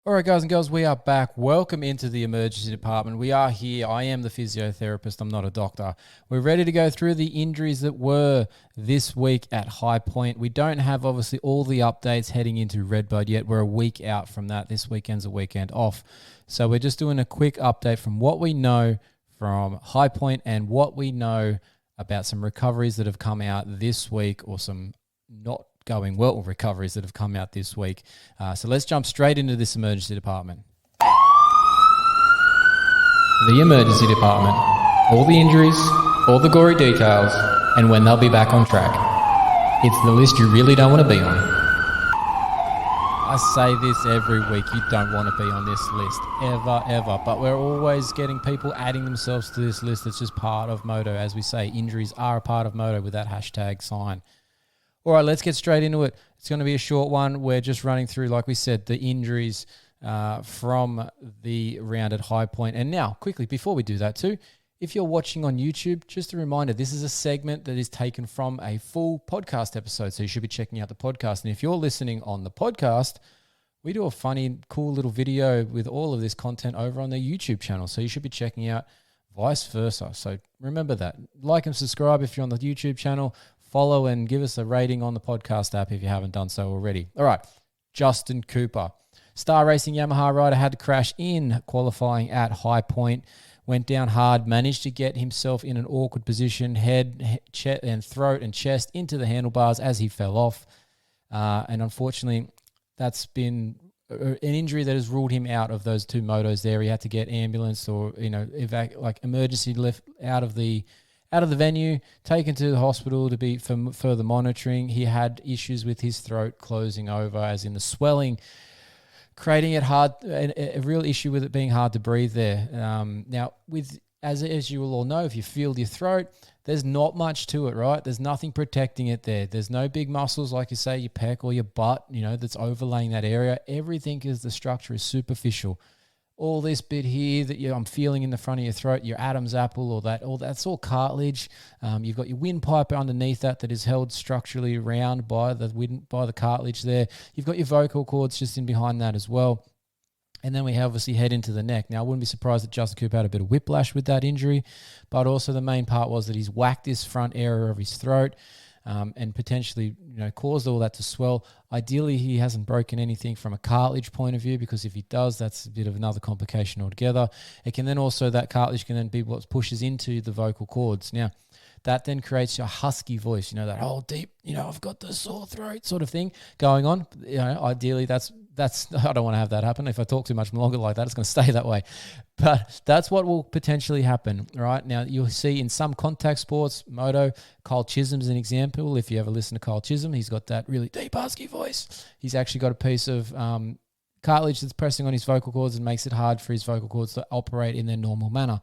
All right, guys and girls, we are back. Welcome into the emergency department. We are here. I am the physiotherapist. I'm not a doctor. We're ready to go through the injuries that were this week at High Point. We don't have, obviously, all the updates heading into RedBud yet. We're a week out from that. This weekend's a weekend off. So we're just doing a quick update from what we know from High Point and what we know about some recoveries that have come out this week, or some not going well recoveries that have come out this week. So let's jump straight into this emergency department. The emergency department. All the injuries, all the gory details, and when they'll be back on track. It's the list you really don't want to be on. I say this every week, you don't want to be on this list, ever. But we're always getting people adding themselves to this list. It's just part of moto. As we say, injuries are a part of moto with that hashtag sign. All right, let's get straight into it. It's going to be a short one. We're just running through, like we said, the injuries from the round at High Point. And now, quickly, before we do that too, if you're watching on YouTube, just a reminder, this is a segment that is taken from a full podcast episode, so you should be checking out the podcast. And if you're listening on the podcast, we do a funny, cool little video with all of this content over on the YouTube channel, so you should be checking out vice versa. So remember that. Like and subscribe if you're on the YouTube channel. Follow and give us a rating on the podcast app if you haven't done so already. All right, Justin Cooper. Star Racing Yamaha rider had to crash in qualifying at High Point. Went down hard, managed to get himself in an awkward position, head, and throat and chest into the handlebars as he fell off. And unfortunately, that's been an injury that has ruled him out of those two motos there. He had to get ambulance or, emergency lift out of the venue, taken to the hospital to be for further monitoring. He had issues with his throat closing over, as in the swelling, creating it hard, a real issue with it being hard to breathe there. Now, as you will all know, if you feel your throat, there's not much to it, right? There's nothing protecting it there. There's no big muscles, like you say, your pec or your butt, that's overlaying that area. Everything the structure is superficial. All this bit here that I'm feeling in the front of your throat, your Adam's apple, all that's all cartilage. You've got your windpipe underneath that is held structurally around by the cartilage there. You've got your vocal cords just in behind that as well. And then we obviously head into the neck. Now, I wouldn't be surprised that Justin Cooper had a bit of whiplash with that injury, but also the main part was that he's whacked this front area of his throat. And potentially, caused all that to swell. Ideally, he hasn't broken anything from a cartilage point of view, because if he does, that's a bit of another complication altogether. It can then also, that cartilage can then be what pushes into the vocal cords. Now, that then creates a husky voice, that whole deep, I've got the sore throat sort of thing going on. Ideally, that's I don't want to have that happen. If I talk too much longer like that, it's going to stay that way. But that's what will potentially happen, right? Now, you'll see in some contact sports, moto, Kyle Chisholm's an example. If you ever listen to Kyle Chisholm, he's got that really deep, husky voice. He's actually got a piece of cartilage that's pressing on his vocal cords and makes it hard for his vocal cords to operate in their normal manner,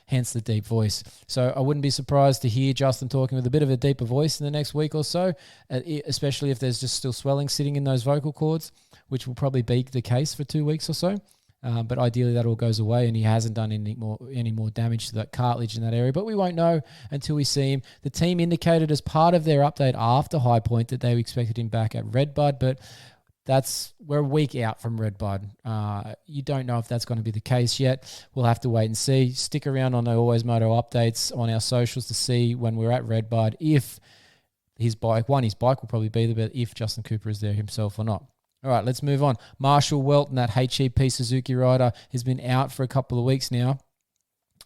hence the deep voice. So I wouldn't be surprised to hear Justin talking with a bit of a deeper voice in the next week or so, especially if there's just still swelling sitting in those vocal cords, which will probably be the case for 2 weeks or so. But ideally that all goes away and he hasn't done any more damage to that cartilage in that area. But we won't know until we see him. The team indicated as part of their update after High Point that they expected him back at RedBud, but we're a week out from RedBud. You don't know if that's going to be the case yet. We'll have to wait and see. Stick around on the AlwaysMoto updates on our socials to see when we're at RedBud if his bike will probably be there, but if Justin Cooper is there himself or not. All right, let's move on. Marshal Weltin, that HEP Suzuki rider, has been out for a couple of weeks now.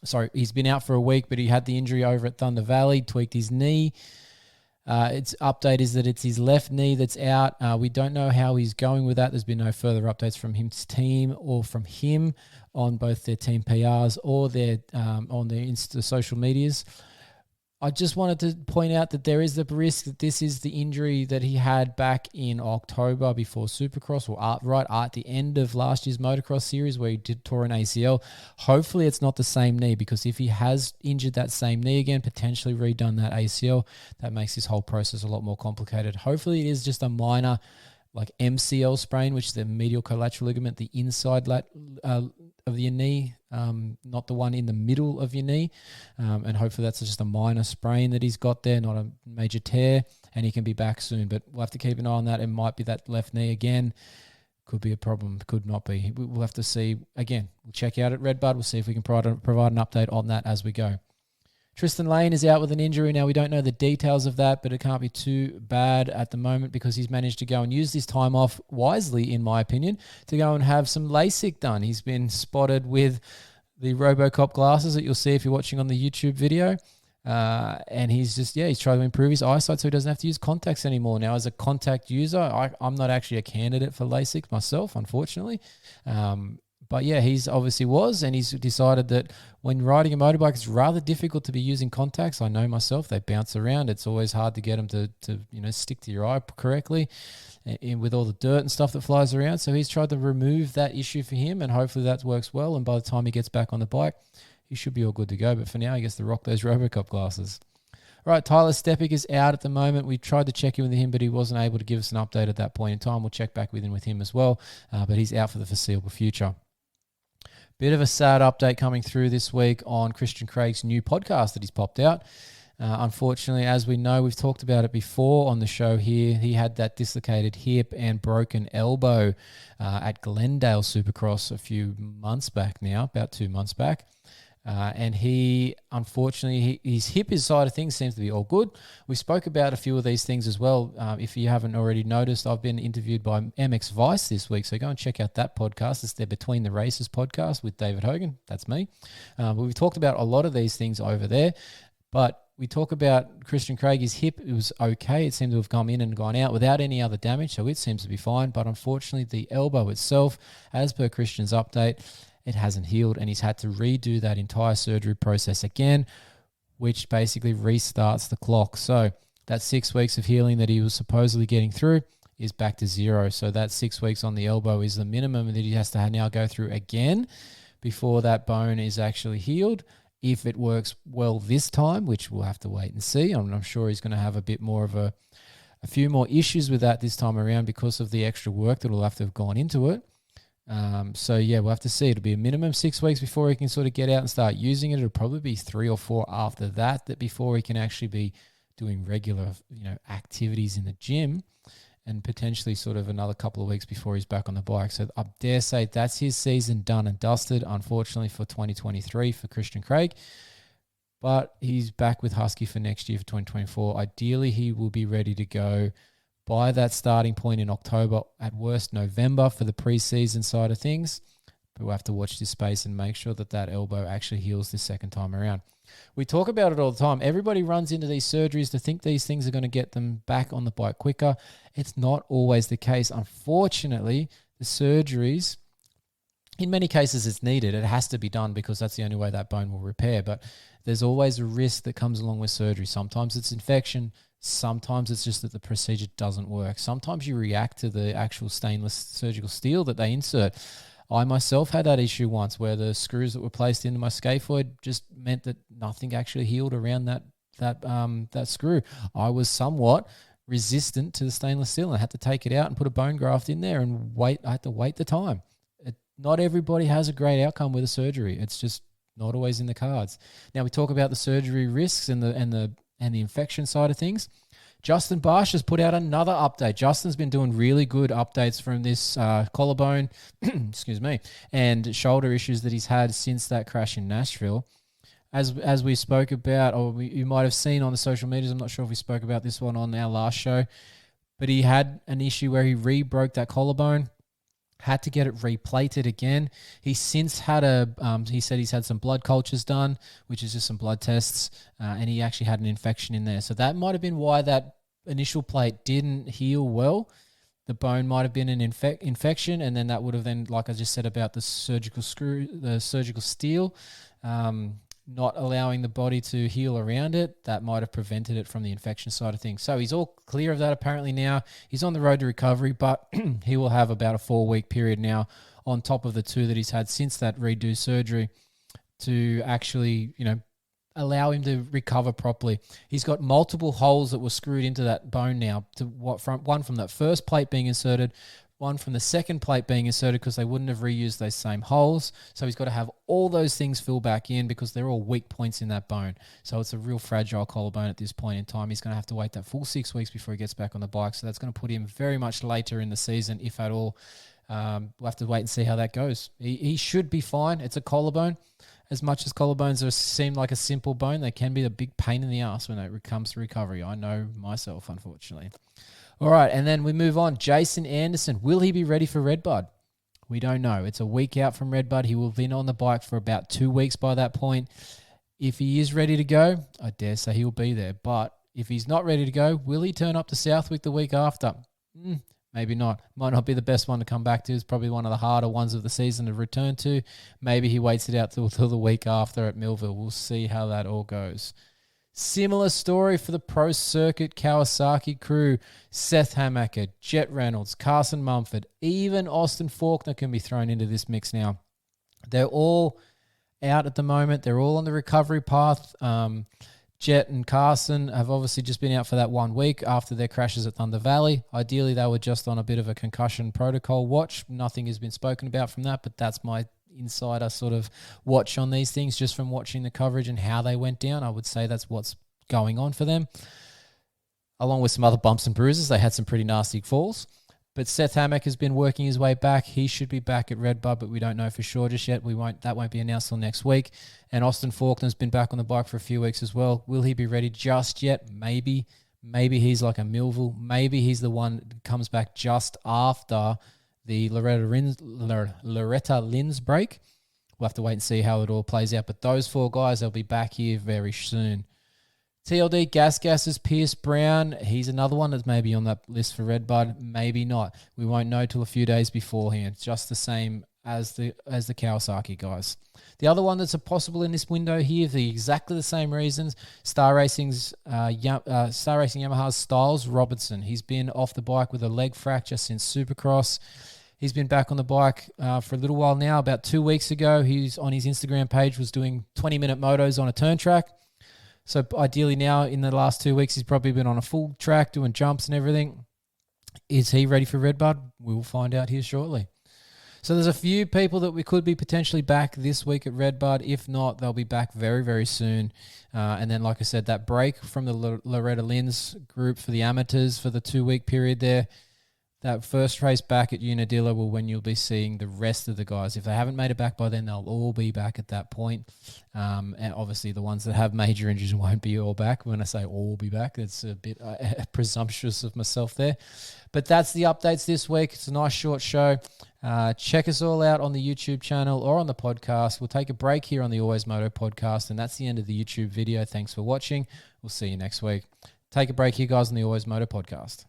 Sorry, he's been out for a week, but he had the injury over at Thunder Valley, tweaked his knee. Its update is that it's his left knee that's out. We don't know how he's going with that. There's been no further updates from his team or from him on both their team PRs or their on their social medias. I just wanted to point out that there is the risk that this is the injury that he had back in October before Supercross, or right at the end of last year's motocross series where he tore an ACL. Hopefully it's not the same knee, because if he has injured that same knee again, potentially redone that ACL, that makes this whole process a lot more complicated. Hopefully it is just a minor like MCL sprain, which is the medial collateral ligament, the inside of your knee, not the one in the middle of your knee. And hopefully that's just a minor sprain that he's got there, not a major tear, and he can be back soon. But we'll have to keep an eye on that. It might be that left knee again. could be a problem, could not be. We'll have to see. Again, we'll check out at RedBud. We'll see if we can provide an update on that as we go. Tristan Lane is out with an injury. Now, we don't know the details of that, but it can't be too bad at the moment because he's managed to go and use this time off wisely, in my opinion, to go and have some LASIK done. He's been spotted with the RoboCop glasses that you'll see if you're watching on the YouTube video. And he's trying to improve his eyesight so he doesn't have to use contacts anymore. Now, as a contact user, I'm not actually a candidate for LASIK myself, unfortunately. But yeah, he's obviously was, and he's decided that when riding a motorbike, it's rather difficult to be using contacts. I know myself, they bounce around. It's always hard to get them to stick to your eye correctly with all the dirt and stuff that flies around. So he's tried to remove that issue for him, and hopefully that works well. And by the time he gets back on the bike, he should be all good to go. But for now, he gets to rock those RoboCop glasses. All right, Tyler Stepik is out at the moment. We tried to check in with him, but he wasn't able to give us an update at that point in time. We'll check back with him as well, but he's out for the foreseeable future. Bit of a sad update coming through this week on Christian Craig's new podcast that he's popped out. Unfortunately, as we know, we've talked about it before on the show here. He had that dislocated hip and broken elbow at Glendale Supercross a few months back now, about 2 months back. And he, unfortunately, his hip side of things seems to be all good. We spoke about a few of these things as well. If you haven't already noticed, I've been interviewed by MX Vice this week, so go and check out that podcast. It's their Between the Races podcast with David Hogan. That's me. But we've talked about a lot of these things over there. But we talk about Christian Craig, his hip, it was okay. It seemed to have come in and gone out without any other damage, so it seems to be fine. But unfortunately, the elbow itself, as per Christian's update, it hasn't healed, and he's had to redo that entire surgery process again, which basically restarts the clock. So that 6 weeks of healing that he was supposedly getting through is back to zero. So that 6 weeks on the elbow is the minimum that he has to now go through again before that bone is actually healed. If it works well this time, which we'll have to wait and see, I'm sure he's going to have a bit more of a few more issues with that this time around because of the extra work that will have to have gone into it. So yeah, we'll have to see. It'll be a minimum 6 weeks before he can sort of get out and start using it. It'll probably be 3 or 4 after that before he can actually be doing regular, activities in the gym, and potentially sort of another couple of weeks before he's back on the bike. So I dare say that's his season done and dusted, unfortunately, for 2023 for Christian Craig. But he's back with Husky for next year, for 2024. Ideally, he will be ready to go by that starting point in October, at worst November, for the preseason side of things. But we'll have to watch this space and make sure that elbow actually heals this second time around. We talk about it all the time. Everybody runs into these surgeries to think these things are going to get them back on the bike quicker. It's not always the case. Unfortunately, the surgeries, in many cases it's needed. It has to be done because that's the only way that bone will repair. But there's always a risk that comes along with surgery. Sometimes it's infection. Sometimes it's just that the procedure doesn't work. Sometimes you react to the actual stainless surgical steel that they insert. I myself had that issue once where the screws that were placed into my scaphoid just meant that nothing actually healed around that screw. I was somewhat resistant to the stainless steel, and I had to take it out and put a bone graft in there and wait. I had to wait the time. Not everybody has a great outcome with a surgery. It's just not always in the cards. Now, we talk about the surgery risks and the infection side of things. Justin Barcia has put out another update. Justin's been doing really good updates from this collarbone, excuse me, and shoulder issues that he's had since that crash in Nashville. As we spoke about, or you might have seen on the social medias, I'm not sure if we spoke about this one on our last show, but he had an issue where he re-broke that collarbone, had to get it replated again. He's since had he said he's had some blood cultures done, which is just some blood tests, and he actually had an infection in there. So that might have been why that initial plate didn't heal well. The bone might have been an infection, and then that would have then, like I just said about the surgical steel, not allowing the body to heal around it, that might have prevented it from the infection side of things. So he's all clear of that apparently now. He's on the road to recovery, but he will have about a 4-week period now on top of the 2 that he's had since that redo surgery to actually, allow him to recover properly. He's got multiple holes that were screwed into that bone now, one from that first plate being inserted, one from the second plate being inserted because they wouldn't have reused those same holes. So he's got to have all those things fill back in because they're all weak points in that bone. So it's a real fragile collarbone at this point in time. He's going to have to wait that full 6 weeks before he gets back on the bike. So that's going to put him very much later in the season, if at all, We'll have to wait and see how that goes. He should be fine. It's a collarbone. As much as collarbones seem like a simple bone, they can be a big pain in the ass when it comes to recovery. I know myself, unfortunately. All right, and then we move on. Jason Anderson, will he be ready for RedBud? We don't know. It's a week out from RedBud. He will have been on the bike for about 2 weeks by that point. If he is ready to go, I dare say he'll be there. But if he's not ready to go, will he turn up to Southwick the week after? Maybe not. Might not be the best one to come back to. It's probably one of the harder ones of the season to return to. Maybe he waits it out till the week after at Millville. We'll see how that all goes. Similar story for the Pro Circuit Kawasaki crew. Seth Hammaker, Jett Reynolds, Carson Mumford, even Austin Forkner can be thrown into this mix now. They're all out at the moment. They're all on the recovery path. Jett and Carson have obviously just been out for that 1 week after their crashes at Thunder Valley. Ideally, they were just on a bit of a concussion protocol watch. Nothing has been spoken about from that, but that's my insider sort of watch on these things just from watching the coverage and how they went down. I would say that's what's going on for them. Along with some other bumps and bruises, they had some pretty nasty falls. But Seth Hammaker has been working his way back. He should be back at RedBud, but we don't know for sure just yet. That won't be announced till next week. And Austin Forkner's been back on the bike for a few weeks as well. Will he be ready just yet? Maybe. Maybe he's like a Millville. Maybe he's the one that comes back just after the Loretta Lynn's break. We'll have to wait and see how it all plays out. But those 4 guys, they'll be back here very soon. TLD Gas's Pierce Brown. He's another one that's maybe on that list for RedBud. Maybe not. We won't know till a few days beforehand. Just the same as the Kawasaki guys. The other one that's a possible in this window here for exactly the same reasons. Star Racing Yamaha's Stilez Robertson. He's been off the bike with a leg fracture since Supercross. He's been back on the bike for a little while now. About 2 weeks ago, he's on his Instagram page was doing 20-minute motos on a turn track. So ideally now, in the last 2 weeks, he's probably been on a full track doing jumps and everything. Is he ready for RedBud? We will find out here shortly. So there's a few people that we could be potentially back this week at RedBud. If not, they'll be back very, very soon. And then, like I said, that break from the Loretta Lynn's group for the amateurs for the 2 week period there. That first race back at Unadilla will when you'll be seeing the rest of the guys. If they haven't made it back by then, they'll all be back at that point. And obviously the ones that have major injuries won't be all back. When I say all be back, it's a bit presumptuous of myself there. But that's the updates this week. It's a nice short show. Check us all out on the YouTube channel or on the podcast. We'll take a break here on the AlwaysMoto Podcast, and that's the end of the YouTube video. Thanks for watching. We'll see you next week. Take a break here, guys, on the AlwaysMoto Podcast.